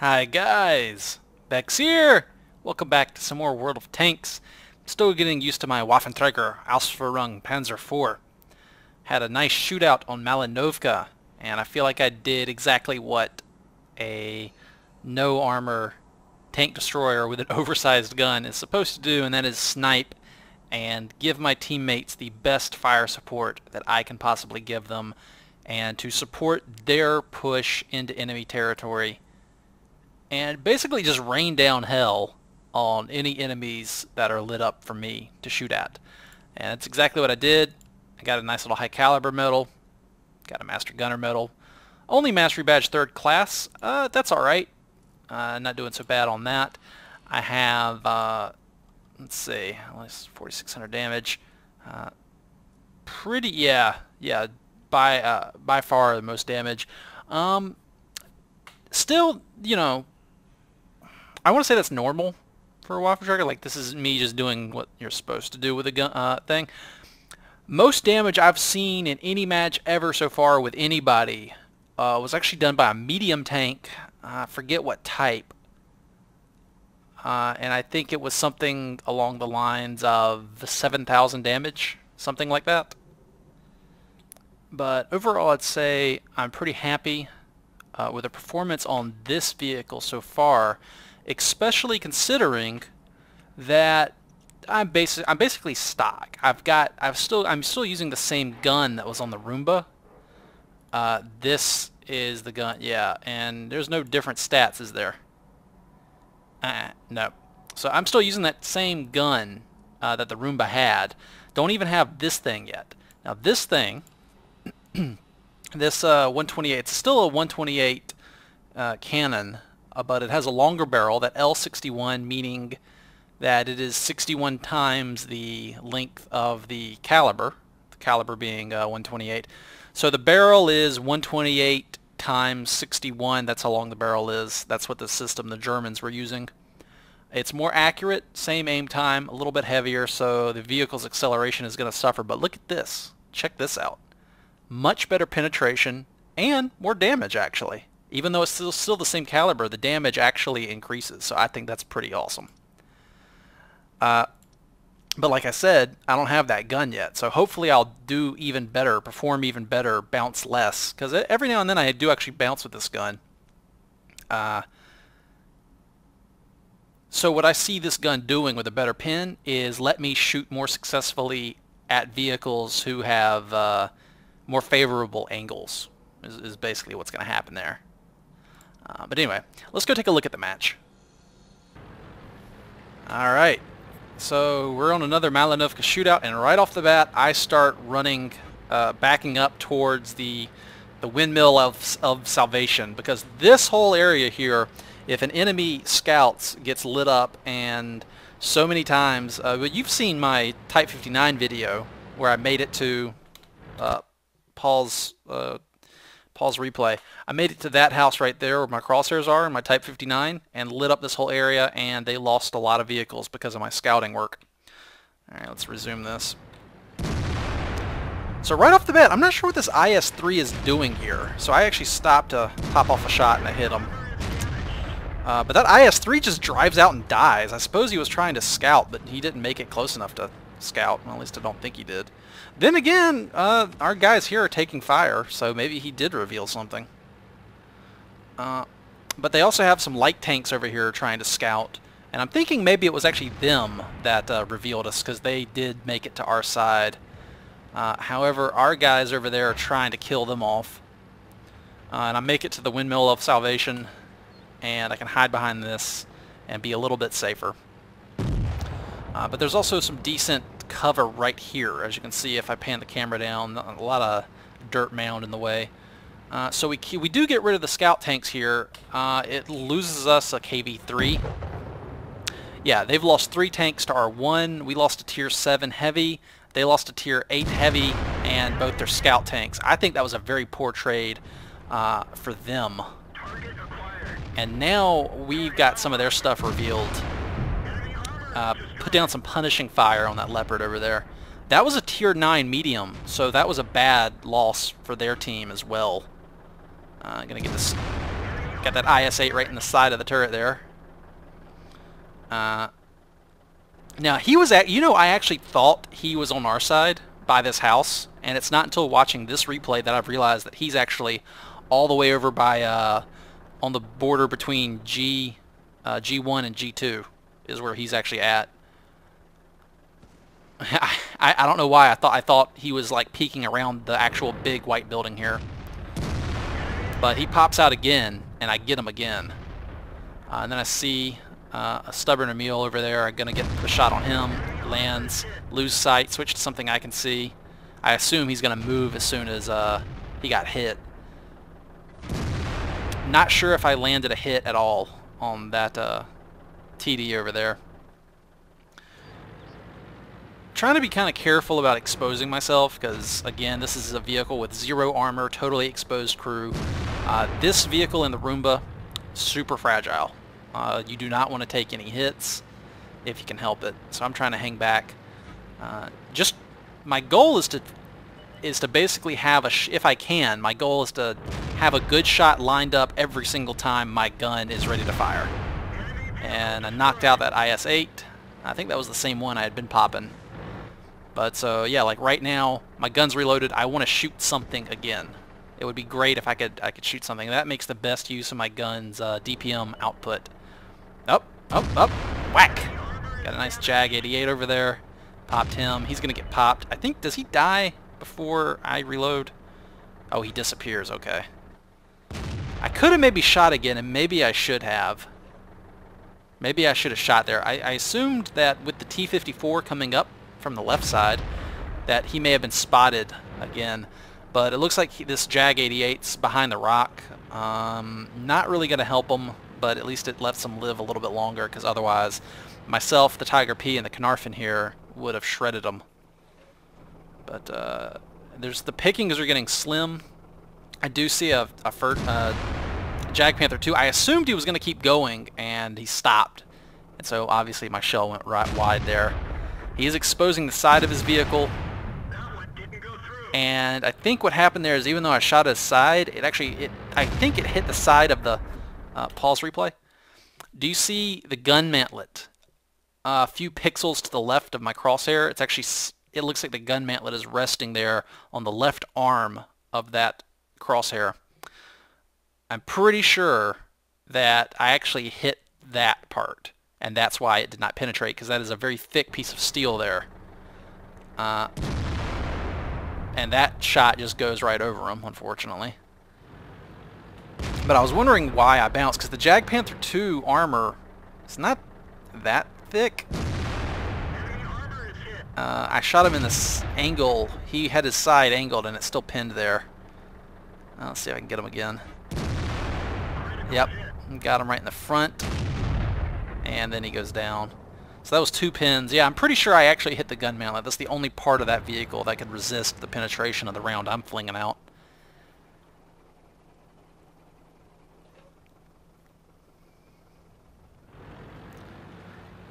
Hi guys, Vechs here! Welcome back to some more World of Tanks. Still getting used to my Waffenträger Ausführung Panzer IV. Had a nice shootout on Malinovka, and I feel like I did exactly what a no armor tank destroyer with an oversized gun is supposed to do, and that is snipe and give my teammates the best fire support that I can possibly give them, and to support their push into enemy territory and basically just rain down hell on any enemies that are lit up for me to shoot at. And that's exactly what I did. I got a nice little high caliber medal, got a master gunner medal, only mastery badge 3rd class. That's alright. Not doing so bad on that. I have let's see, at least 4,600 damage. By far the most damage. Still, you know, I want to say that's normal for a Waffenträger. Like, this is me just doing what you're supposed to do with a gun thing. Most damage I've seen in any match ever so far with anybody was actually done by a medium tank. I forget what type. And I think it was something along the lines of 7,000 damage, something like that. But overall, I'd say I'm pretty happy with the performance on this vehicle so far, especially considering that I'm basically stock. I'm still using the same gun that was on the Roomba. This is the gun, yeah, and there's no different stats, is there? No. So I'm still using that same gun that the Roomba had. Don't even have this thing yet. Now this thing, this 128, it's still a 128 cannon, but it has a longer barrel, that L61, meaning that it is 61 times the length of the caliber being 128. So the barrel is 128 times 61, that's how long the barrel is. That's what the system the Germans were using. It's more accurate, same aim time, a little bit heavier, so the vehicle's acceleration is going to suffer. But look at this. Check this out. Much better penetration and more damage, actually. Even though it's still the same caliber, the damage actually increases, so I think that's pretty awesome. But like I said, I don't have that gun yet, so hopefully I'll do even better, perform even better, bounce less, because every now and then I do actually bounce with this gun. So what I see this gun doing with a better pin is let me shoot more successfully at vehicles who have more favorable angles, is basically what's going to happen there. But anyway, let's go take a look at the match. Alright, so we're on another Malinovka shootout, and right off the bat I start running, backing up towards the windmill of salvation, because this whole area here, if an enemy scouts gets lit up, and so many times, you've seen my Type 59 video where I made it to Paul's replay. I made it to that house right there where my crosshairs are in my Type 59 and lit up this whole area, and they lost a lot of vehicles because of my scouting work. Alright, let's resume this. So right off the bat, I'm not sure what this IS-3 is doing here. So I actually stopped to pop off a shot and I hit him. But that IS-3 just drives out and dies. I suppose he was trying to scout, but he didn't make it close enough to scout. Well, at least I don't think he did. Then again, our guys here are taking fire, so maybe he did reveal something. But they also have some light tanks over here trying to scout, and I'm thinking maybe it was actually them that revealed us, because they did make it to our side. However, our guys over there are trying to kill them off. And I make it to the windmill of salvation, and I can hide behind this and be a little bit safer. But there's also some decent cover right here, as you can see if I pan the camera down. A lot of dirt mound in the way. So we do get rid of the scout tanks here. It loses us a KV-3. Yeah, they've lost 3 tanks to R1. We lost a tier 7 heavy. They lost a tier 8 heavy and both their scout tanks. I think that was a very poor trade for them. And now we've got some of their stuff revealed. Put down some punishing fire on that Leopard over there. That was a tier 9 medium, so that was a bad loss for their team as well. Gonna get this Got that IS-8 right in the side of the turret there. Now, he was at, you know, I actually thought he was on our side by this house, and it's not until watching this replay that I've realized that he's actually all the way over by, on the border between G1 and G2 is where he's actually at. I don't know why I thought he was like peeking around the actual big white building here. But he pops out again, and I get him again. And then I see a stubborn Emil over there. I'm gonna get the shot on him. Lands, lose sight, switch to something I can see. I assume he's gonna move as soon as he got hit. Not sure if I landed a hit at all on that TD over there. Trying to be kind of careful about exposing myself because, again, this is a vehicle with 0 armor, totally exposed crew. This vehicle in the Roomba, super fragile. You do not want to take any hits if you can help it. So I'm trying to hang back. Just my goal is to basically have if I can, my goal is to have a good shot lined up every single time my gun is ready to fire. And I knocked out that IS-8. I think that was the same one I had been popping. But so yeah, like right now my gun's reloaded. I want to shoot something again. It would be great if I could shoot something. That makes the best use of my gun's DPM output. Up, whack! Got a nice Jag 88 over there. Popped him. He's gonna get popped. I think, does he die before I reload? Oh, he disappears. Okay. I could have maybe shot again, and maybe I should have. Maybe I should have shot there. I assumed that with the T-54 coming up from the left side that he may have been spotted again, but it looks like this Jag 88's behind the rock. Not really going to help him, but at least it lets him live a little bit longer, because otherwise myself, the Tiger P, and the Caernarfon here would have shredded him. But there's the pickings are getting slim. I do see a Jag Panther 2. I assumed he was going to keep going, and he stopped, and so obviously my shell went right wide there. He is exposing the side of his vehicle, and I think what happened there is, even though I shot his side, I think it hit the side of the pulse replay. Do you see the gun mantlet? A few pixels to the left of my crosshair. It's actually, it looks like the gun mantlet is resting there on the left arm of that crosshair. I'm pretty sure that I actually hit that part, and that's why it did not penetrate, because that is a very thick piece of steel there. And that shot just goes right over him, unfortunately. But I was wondering why I bounced, because the Jag Panther 2 armor is not that thick. I shot him in this angle. He had his side angled, and it's still pinned there. Let's see if I can get him again. Yep, got him right in the front. And then he goes down. So that was 2 pins. Yeah, I'm pretty sure I actually hit the gun mantlet. That's the only part of that vehicle that could resist the penetration of the round I'm flinging out.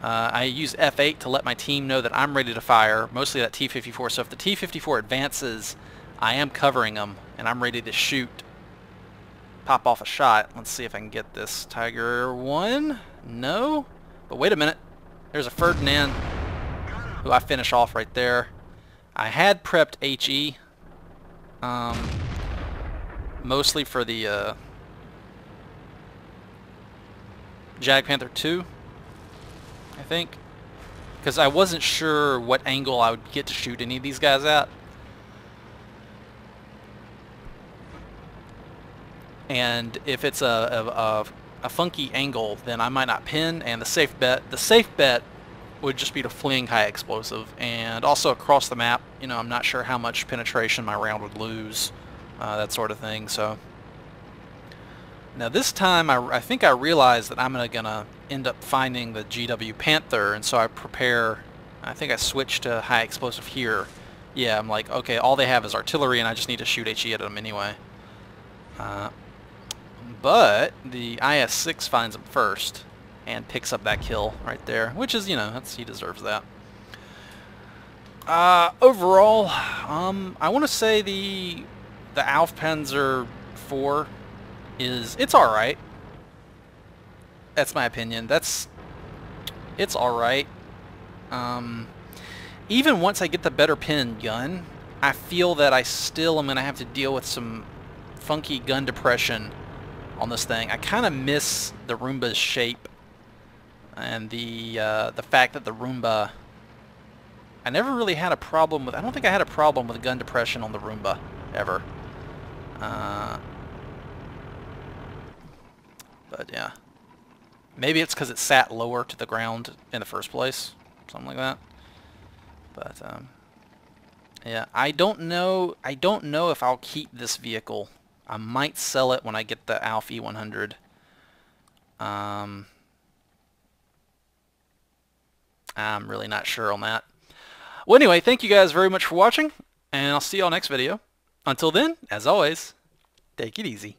I use F8 to let my team know that I'm ready to fire, mostly that T-54. So if the T-54 advances, I am covering them, and I'm ready to shoot. Pop off a shot. Let's see if I can get this. Tiger 1? No? But wait a minute. There's a Ferdinand who I finish off right there. I had prepped HE mostly for the Jag Panther 2, I think, because I wasn't sure what angle I would get to shoot any of these guys at. And if it's a funky angle, then I might not pin, and the safe bet would just be to fling high explosive. And also across the map, you know, I'm not sure how much penetration my round would lose, that sort of thing. So now this time I think I realized that I'm gonna end up finding the GW Panther, and so I prepare. I think I switched to high explosive here. Yeah, I'm like, okay, all they have is artillery, and I just need to shoot HE at them anyway. But the IS-6 finds him first and picks up that kill right there, which is, you know, he deserves that. Overall, I want to say the Aufpanzer 4 it's all right. That's my opinion. It's alright. Even once I get the better pin gun, I feel that I still am going to have to deal with some funky gun depression on this thing. I kind of miss the Roomba's shape and the fact that the Roomba... I never really had a problem with... I don't think I had a problem with gun depression on the Roomba, ever. But yeah. Maybe it's because it sat lower to the ground in the first place. Something like that. But, yeah, I don't know if I'll keep this vehicle. I might sell it when I get the Alf E100. I'm really not sure on that. Well, anyway, thank you guys very much for watching, and I'll see y'all next video. Until then, as always, take it easy.